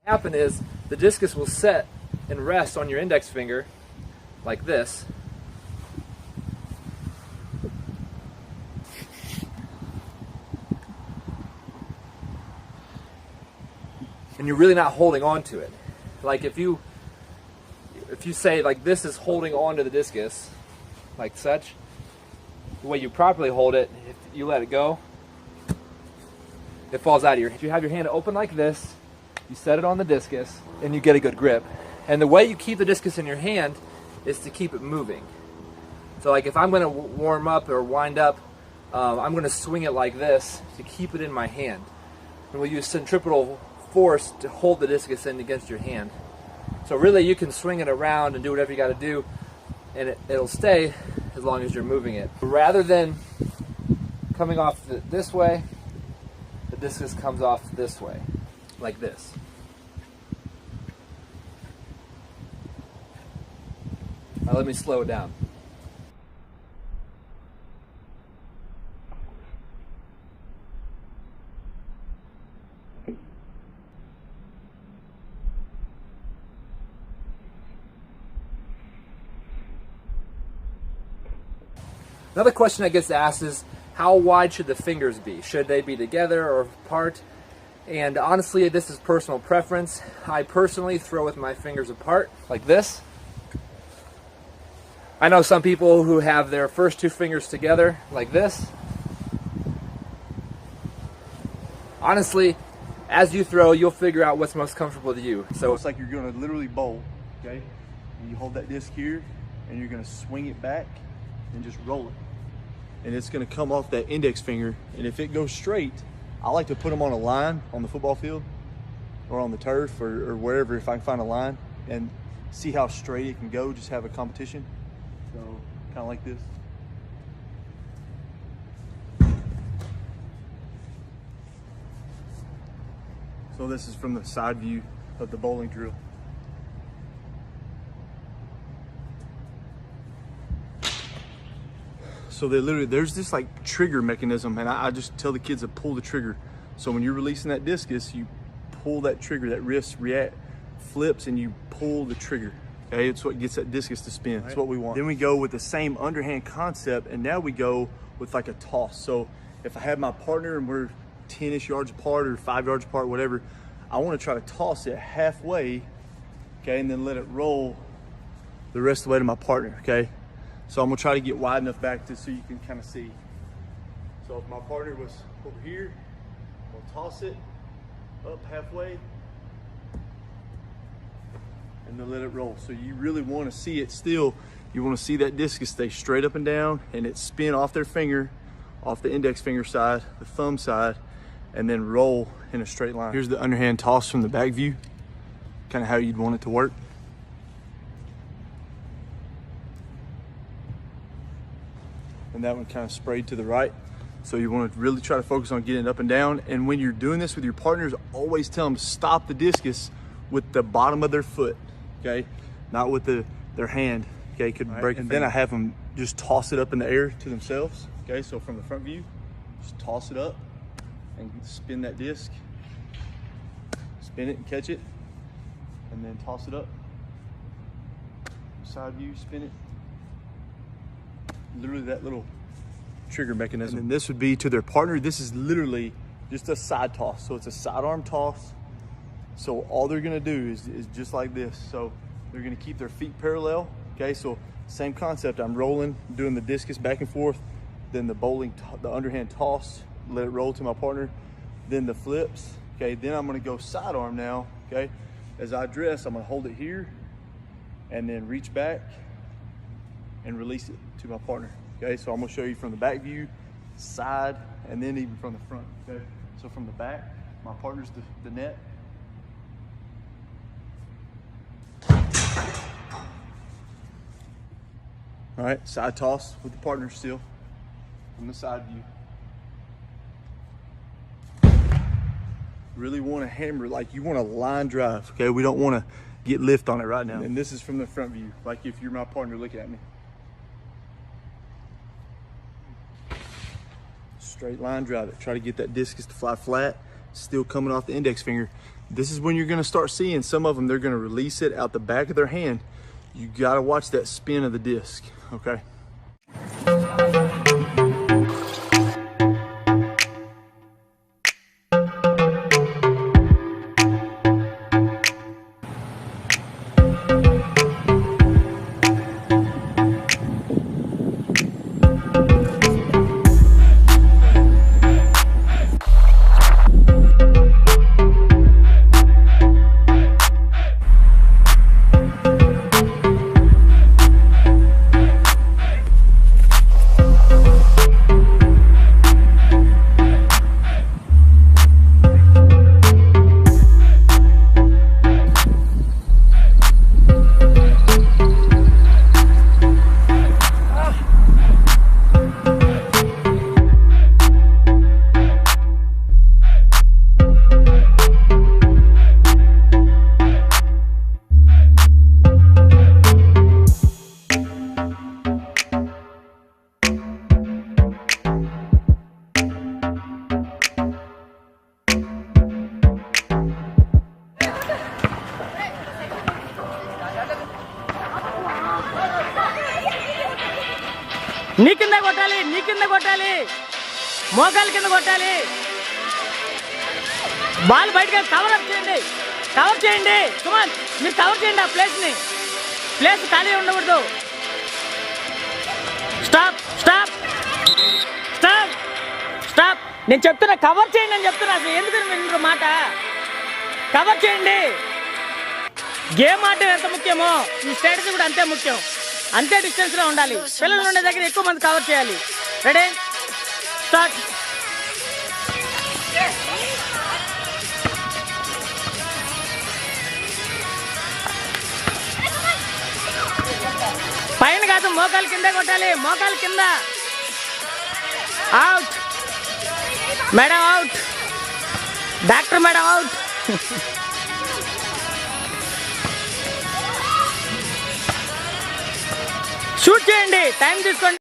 Happen is the discus will set and rest on your index finger like this. And you're really not holding on to it. Like if you say like this is holding on to the discus like such, the way you properly hold it, if you let it go, it falls out of your hand. If you have your hand open like this, you set it on the discus and you get a good grip. And the way you keep the discus in your hand is to keep it moving. So like if I'm going to warm up or wind up, I'm going to swing it like this to keep it in my hand. And we'll use centripetal force to hold the discus in against your hand. So really you can swing it around and do whatever you got to do, and it'll stay as long as you're moving it. Rather than coming off this way, the discus comes off this way, like this. Now let me slow it down. Another question that gets asked is, how wide should the fingers be? Should they be together or apart? And honestly, this is personal preference. I personally throw with my fingers apart, like this. I know some people who have their first two fingers together, like this. Honestly, as you throw, you'll figure out what's most comfortable to you. So it's like you're gonna literally bowl, okay? And you hold that disc here, and you're gonna swing it back and just roll it. And it's gonna come off that index finger, and if it goes straight, I like to put them on a line on the football field or on the turf or wherever, if I can find a line, and see how straight it can go, just have a competition. So kind of like this. So this is from the side view of the bowling drill. So they literally, there's this like trigger mechanism, and I just tell the kids to pull the trigger. So when you're releasing that discus, you pull that trigger, that wrist flips, and you pull the trigger. Okay, it's what gets that discus to spin. That's what we want. Then we go with the same underhand concept, and now we go with like a toss. So if I have my partner and we're 10-ish yards apart or 5 yards apart, whatever, I want to try to toss it halfway, okay, and then let it roll the rest of the way to my partner, okay? So I'm gonna try to get wide enough back so you can kind of see. So if my partner was over here, I'm gonna toss it up halfway and then let it roll. So you really want to see it still. You want to see that discus stay straight up and down, and it spin off their finger, off the index finger side, the thumb side, and then roll in a straight line. Here's the underhand toss from the back view, kind of how you'd want it to work. And that one kind of sprayed to the right. So you want to really try to focus on getting it up and down. And when you're doing this with your partners, always tell them to stop the discus with the bottom of their foot, okay? Not with their hand, okay? Could break. And then I have them just toss it up in the air to themselves, okay? So from the front view, just toss it up and spin that disc. Spin it and catch it, and then toss it up. Side view, spin it. Literally that little trigger mechanism. And then this would be to their partner. This is literally just a side toss. So it's a sidearm toss. So all they're gonna do is just like this. So they're gonna keep their feet parallel. Okay, so same concept. I'm rolling, doing the discus back and forth, then the underhand toss, let it roll to my partner, then the flips. Okay, then I'm gonna go sidearm now. Okay, as I address, I'm gonna hold it here and then reach back and release it to my partner. Okay, so I'm gonna show you from the back view, side, and then even from the front. Okay, so from the back, my partner's the net. All right, side toss with the partner still from the side view. Really want to hammer, like you want to line drive, okay? We don't want to get lift on it right now. And this is from the front view, like if you're my partner, look at me. Straight line drive it. Try to get that discus to fly flat, still coming off the index finger. This is when you're gonna start seeing some of them, they're gonna release it out the back of their hand. You gotta watch that spin of the disc, okay? నీ కింద కొట్టాలి, నీ కింద కొట్టాలి, మోకాల కింద కొట్టాలి. Ball బయటకి కవర్ అప్ చేయండి, కవర్ చేయండి. సుమన్ మీరు కవర్ చేయండి ఆ ప్లేస్ని, ప్లేస్ ఖాళీ ఉండకూడదు. Stop stop stop stop. నేను చెప్తున్నా కవర్ చేయండి అని చెప్తున్నా. అసలు ఎందుకు మీరు మాట కవర్ చేయండి. గేమ్ ఆడటం ఎంత ముఖ్యమో ఈ స్ట్రాటజీ కూడా అంతే ముఖ్యం. అంతే డిస్టెన్స్లో ఉండాలి. పిల్లలు ఉండే దగ్గర ఎక్కువ మంది కవర్ చేయాలి. Ready start. పైన కాదు, మోకాలు కింద కొట్టాలి, మోకాలు కింద. Out madam, out. Doctor madam out. Shoot చేయండి, టైం తీసుకోండి.